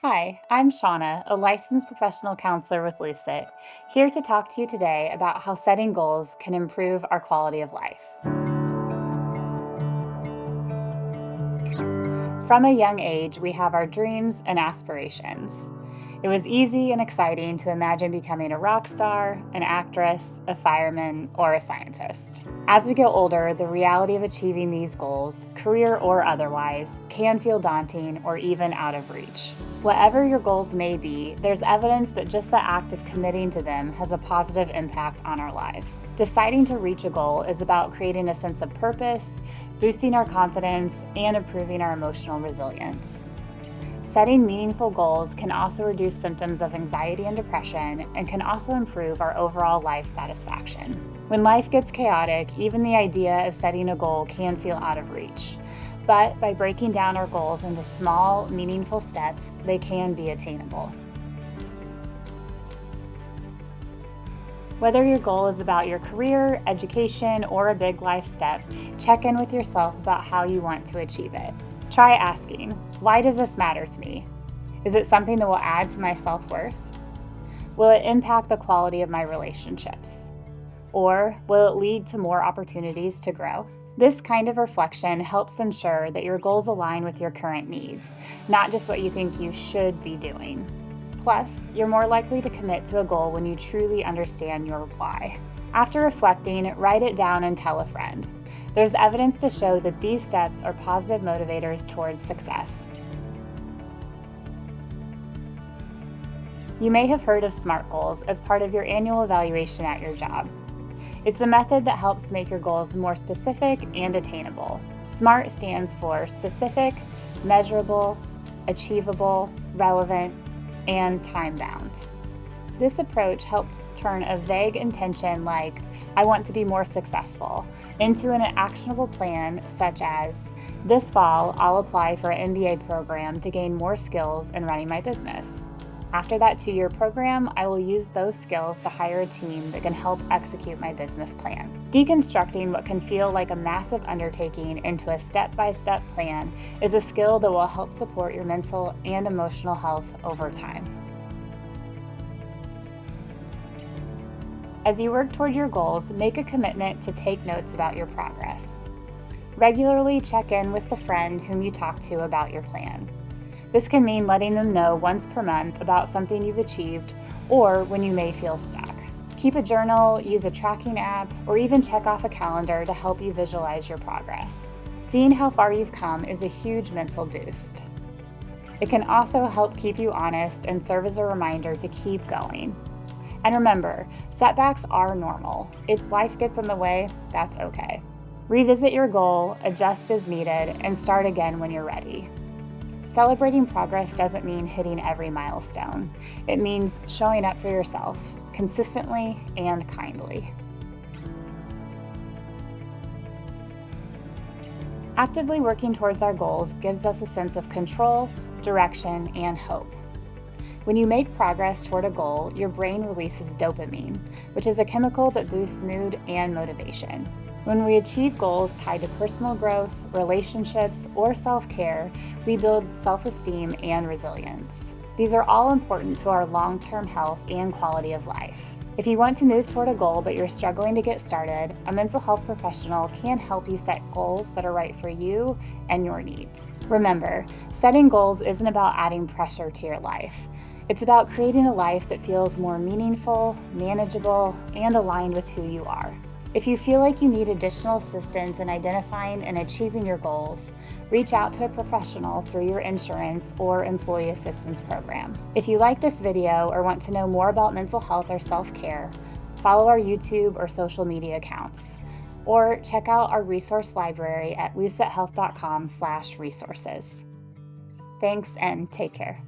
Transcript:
Hi, I'm Shauna, a licensed professional counselor with Lucet, here to talk to you today about how setting goals can improve our quality of life. From a young age, we have our dreams and aspirations. It was easy and exciting to imagine becoming a rock star, an actress, a fireman, or a scientist. As we get older, the reality of achieving these goals, career or otherwise, can feel daunting or even out of reach. Whatever your goals may be, there's evidence that just the act of committing to them has a positive impact on our lives. Deciding to reach a goal is about creating a sense of purpose, boosting our confidence, and improving our emotional resilience. Setting meaningful goals can also reduce symptoms of anxiety and depression and can also improve our overall life satisfaction. When life gets chaotic, even the idea of setting a goal can feel out of reach. But by breaking down our goals into small, meaningful steps, they can be attainable. Whether your goal is about your career, education, or a big life step, check in with yourself about how you want to achieve it. Try asking, why does this matter to me? Is it something that will add to my self-worth? Will it impact the quality of my relationships? Or will it lead to more opportunities to grow? This kind of reflection helps ensure that your goals align with your current needs, not just what you think you should be doing. Plus, you're more likely to commit to a goal when you truly understand your why. After reflecting, write it down and tell a friend. There's evidence to show that these steps are positive motivators towards success. You may have heard of SMART goals as part of your annual evaluation at your job. It's a method that helps make your goals more specific and attainable. SMART stands for specific, measurable, achievable, relevant, and time-bound. This approach helps turn a vague intention like, I want to be more successful, into an actionable plan such as, this fall, I'll apply for an MBA program to gain more skills in running my business. After that 2-year program, I will use those skills to hire a team that can help execute my business plan. Deconstructing what can feel like a massive undertaking into a step-by-step plan is a skill that will help support your mental and emotional health over time. As you work toward your goals, make a commitment to take notes about your progress. Regularly check in with the friend whom you talk to about your plan. This can mean letting them know once per month about something you've achieved or when you may feel stuck. Keep a journal, use a tracking app, or even check off a calendar to help you visualize your progress. Seeing how far you've come is a huge mental boost. It can also help keep you honest and serve as a reminder to keep going. And remember, setbacks are normal. If life gets in the way, that's okay. Revisit your goal, adjust as needed, and start again when you're ready. Celebrating progress doesn't mean hitting every milestone. It means showing up for yourself, consistently and kindly. Actively working towards our goals gives us a sense of control, direction, and hope. When you make progress toward a goal, your brain releases dopamine, which is a chemical that boosts mood and motivation. When we achieve goals tied to personal growth, relationships, or self-care, we build self-esteem and resilience. These are all important to our long-term health and quality of life. If you want to move toward a goal but you're struggling to get started, a mental health professional can help you set goals that are right for you and your needs. Remember, setting goals isn't about adding pressure to your life. It's about creating a life that feels more meaningful, manageable, and aligned with who you are. If you feel like you need additional assistance in identifying and achieving your goals, reach out to a professional through your insurance or employee assistance program. If you like this video or want to know more about mental health or self-care, follow our YouTube or social media accounts, or check out our resource library at lucethealth.com/resources. Thanks and take care.